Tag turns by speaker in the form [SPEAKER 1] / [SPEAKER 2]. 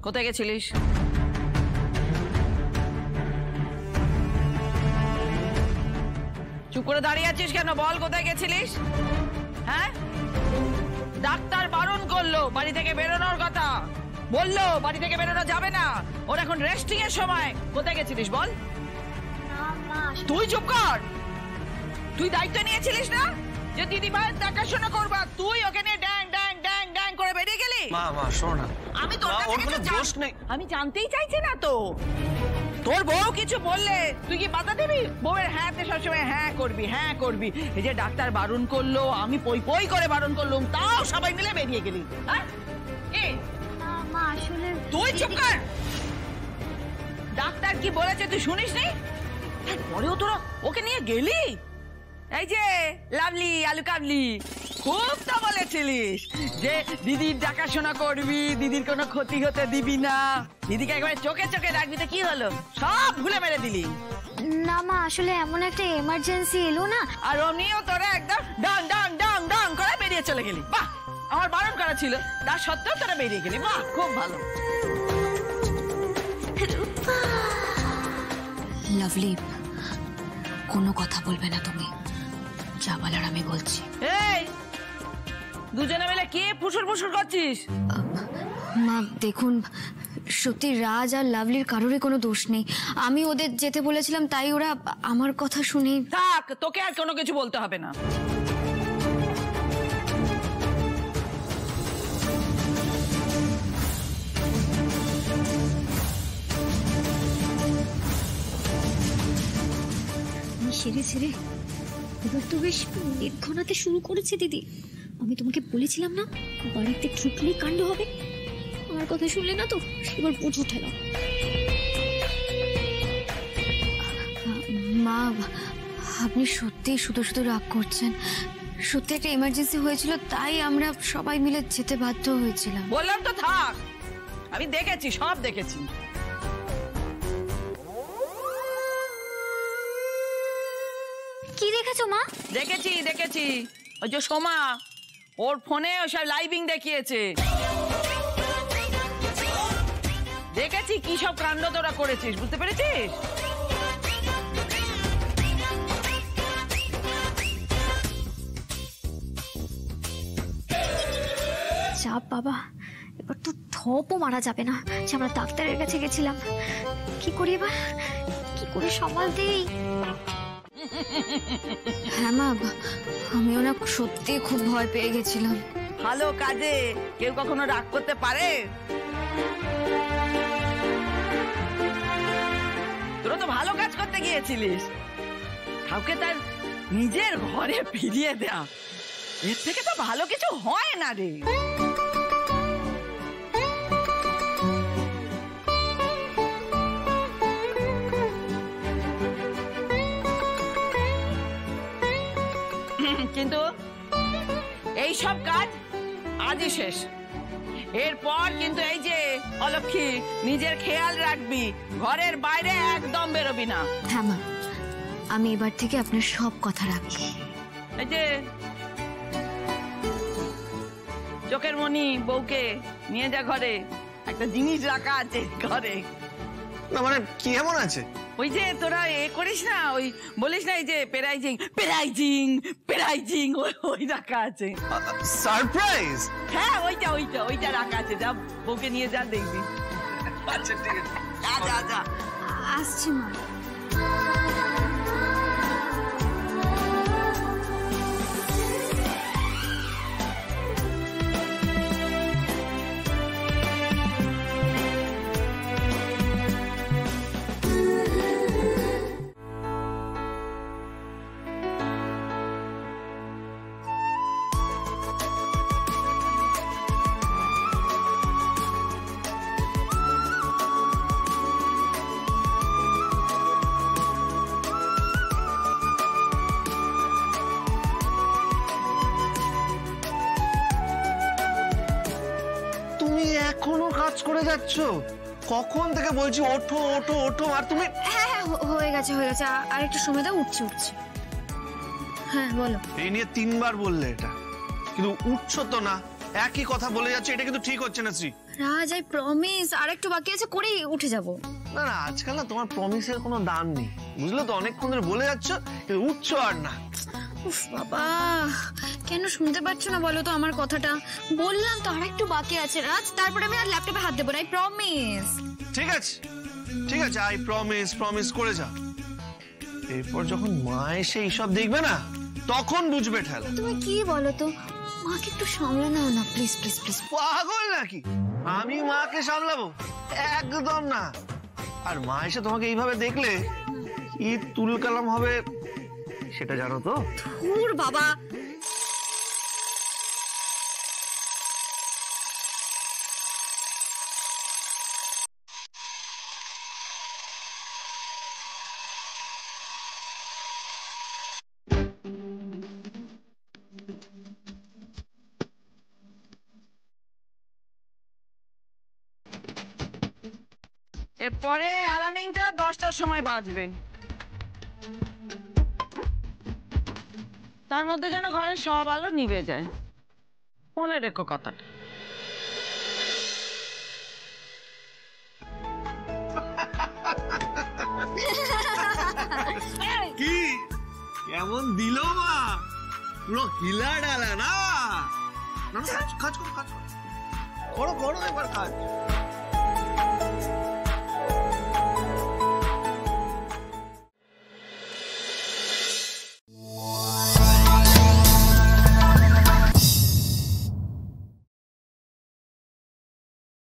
[SPEAKER 1] কোথায় গেছিলিস? চুপ করে দাঁড়িয়ে আছিস কেন? বল, কোথায় গেছিলিস? হ্যাঁ, ডাক্তার বারণ করলো বাড়ি থেকে বেরোনোর কথা, বললো বাড়ি থেকে বেরোনো যাবে না, ওর এখন রেস্টিং এর সময়। কোথায় গেছিলিস বল? তুই চুপ কর। তুই দায়িত্ব নিয়েছিলিস না যে দিদি ভাইয়ের দেখাশোনা করবা, তুই ওকে নিয়ে ড্যাং ড্যাং ড্যাং ড্যাং করে বেরিয়ে গেলি।
[SPEAKER 2] মা মা শোনো না,
[SPEAKER 1] আমি তোর কাছে কিছু দোষ নেই, আমি জানতেই চাইছি না তো। তোর বউ কিছু বললে তুই কি বাধা দিবি? বউয়ের হ্যাঁতে সবসময় হ্যাঁ করবি, হ্যাঁ করবি। এই যে ডাক্তার বারণ করলো, আমি পই পই করে বারণ করলাম, তাও সবাই মিলে বেরিয়ে গেলি। হ্যাঁ,
[SPEAKER 3] মা আসলে
[SPEAKER 1] তুই চুপ কর। ডাক্তার কি বলেছে তুই শুনিস নি? তারপরেও তোরা ওকে নিয়ে গেলি। এই যে লাভলি আলু কাবলি, খুব তো বলেছিলিস যে দিদির দেখাশোনা করবি, দিদির কোনো ক্ষতি হতে দিবি না, দিদিকে একবারে চোখে চোখে রাখবি, তো কি হলো? সব ভুলে মেরে দিলি।
[SPEAKER 3] না মা, আসলে এমন একটা এমার্জেন্সি এলো না,
[SPEAKER 1] আর অমনিও তোরা একদম ডাং ডাং ডাং ডাং করে বেরিয়ে চলে গেলি। বাহ, আমার বারণ করা ছিল, তার সত্ত্বেও তোরা বেরিয়ে গেলি। বাহ, খুব ভালো।
[SPEAKER 4] লাভলি, কোনো কথা বলবে না তুমি, যা বলার আমি বলছি।
[SPEAKER 1] এই দুজনে মিলে কি ফুসুর ফুসুর করছিস?
[SPEAKER 4] মা দেখুন, সত্যি রাজ আর লাভলির কারোরই কোনো দোষ নেই। আমি ওদের যেতে বলেছিলাম, তাই ওরা আমার কথা শুনে।
[SPEAKER 1] থাক, তোকে আর কোনো কিছু বলতে হবে না।
[SPEAKER 3] সেরে সেরে এবার তো বেশ নির্ঘনাতে শুরু করেছে দিদি। আমি তোমাকে বলেছিলাম না বাড়িতে ঢুকলেই কাণ্ড হবে, আমার কথা শুনলে না তো, এবার বুঝে ঠেলাম।
[SPEAKER 4] মা, আপনি সত্যি শুধু শুধু রাগ করছেন। সত্যি একটা এমার্জেন্সি হয়েছিল, তাই আমরা সবাই মিলে যেতে বাধ্য হয়েছিলাম।
[SPEAKER 1] বললাম তো থাক, আমি দেখেছি, সব দেখেছি।
[SPEAKER 3] কি দেখেছো মা?
[SPEAKER 1] দেখেছি দেখেছি, ওই যে সোমা, ওর ফোনে ওসব লাইভিং দেখিয়েছে। দেখেছি কি সব কাণ্ড তোরা করেছিস, বুঝতে পেরেছিস?
[SPEAKER 3] চাপ বাবা, এবার তো থপও মারা যাবে না যে আমরা ডাক্তারের কাছে গেছিলাম। কি করি এবার, কি করে সামাল দেই?
[SPEAKER 4] হ্যাঁ মা, আমিও না সত্যি খুব ভয় পেয়ে গেছিলাম।
[SPEAKER 1] ভালো কাজে কেউ কখনো রাগ করতে পারে? তোরা তো ভালো কাজ করতে গিয়েছিলিস, কাউকে তার নিজের ঘরে ফিরিয়ে দেয়া, এর থেকে তো ভালো কিছু হয় না রে। কিন্তু এই সব কাজ আজই শেষ। এরপর কিন্তু এই যে অলক্ষী, নিজের খেয়াল রাখবি, ঘরের বাইরে একদম বেরোবি না।
[SPEAKER 4] হ্যাঁ মা, আমি এবার থেকে আপনার সব কথা রাখি।
[SPEAKER 1] এই যে চোখের মনি, বউকে নিয়ে যা ঘরে, একটা জিনিস রাখা আছে ঘরে।
[SPEAKER 2] না মানে কি এমন আছে?
[SPEAKER 1] ওই যে তোরা এ করিস না, ওই বলিস না, এই যে পেরাইজিং পেরাইজিং পেরাইজিং, ওই রাখা আছে।
[SPEAKER 2] সারপ্রাইজ?
[SPEAKER 1] হ্যাঁ, ওইটা ওইটা ওইটা রাখা আছে, যা বউকে নিয়ে যা, দেখবি।
[SPEAKER 2] আচ্ছা ঠিক আছে,
[SPEAKER 1] যা যা যা।
[SPEAKER 4] আসছি মা।
[SPEAKER 2] এখনো কাজ করে যাচ্ছ? কখন থেকে বলছি ওঠো ওঠো ওঠো, আর তুমি?
[SPEAKER 4] হ্যাঁ হ্যাঁ, হয়ে গেছে হয়ে গেছে, আর একটু সময় দাও, উঠছি উঠছি। হ্যাঁ বলো।
[SPEAKER 2] এই নিয়ে 3 বার বললে এটা, কিন্তু উঠছো তো না, একই কথা বলে যাচ্ছে, এটা কিন্তু ঠিক হচ্ছে না শ্রী।
[SPEAKER 4] রাজ আই প্রমিস, আর একটু বাকি আছে, করেই উঠে যাব।
[SPEAKER 2] না না, আজকাল না তোমার প্রমিসের কোনো দাম নেই, বুঝলে তো? অনেকক্ষণ ধরে বলে যাচ্ছ, কিন্তু উঠছো আর না।
[SPEAKER 4] উফ বাবা, কেন শুনতে পাচ্ছ না বলো তো আমার কথাটা? বললাম তো আর একটু বাকি আছে রাজ, তারপরে আমি আর ল্যাপটপে হাত দেবো না, আই প্রমিস।
[SPEAKER 2] ঠিক আছে ঠিক আছে, আই প্রমিস প্রমিস করে যা। এরপর যখন মা এসে এইসব দেখবে না, তখন বুঝবে ঠেলা।
[SPEAKER 4] তুমি কি বলো তো, মাকে একটু সামলে নাও না প্লিজ প্লিজ প্লিজ।
[SPEAKER 2] পাগল নাকি? আমি মাকে সামলাবো? একদম না। আর মা এসে তোমাকে এইভাবে দেখলে কি তুল কালাম হবে সেটা জানো তো?
[SPEAKER 4] ধুর বাবা।
[SPEAKER 1] এরপরে অ্যালার্মিংটা 10টার সময় বাজবে, তার মধ্যে যেন ঘরের সব আলো নিভে যায়, মনে রেখো কথাটা।
[SPEAKER 2] কি কেমন দিল মা? পুরো হিলা ডালা না? কাজ করো কাজ করো, করো করো এবার কাজ।